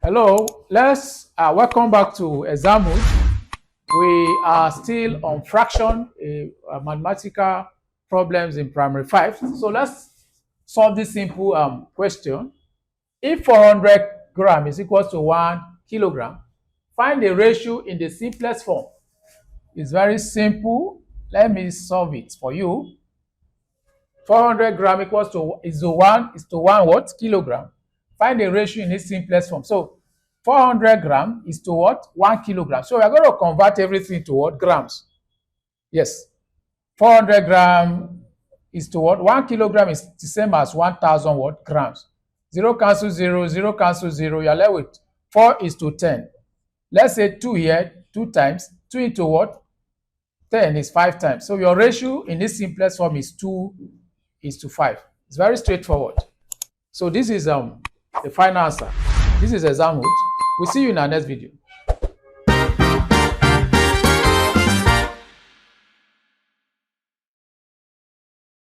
Hello, let's welcome back to Examhood. We are still on fraction, mathematical problems in primary 5. So let's solve this simple question. If 400 gram is equal to 1 kilogram, find the ratio in the simplest form. It's very simple. Let me solve it for you. 400 gram equals to is to 1 what? Kilogram. Find the ratio in its simplest form. So 400 gram is to what? 1 kilogram. So we are going to convert everything to what? Grams. Yes. 400 gram is to what? 1 kilogram is the same as 1,000 what? Grams. 0 cancel 0, 0 cancel 0. You are left with 4 is to 10. Let's say 2 here, 2 times. 2 into what? 10 is 5 times. So your ratio in this simplest form is 2 is to 5. It's very straightforward. So this is the final answer. This is Examhood. We'll see you in our next video.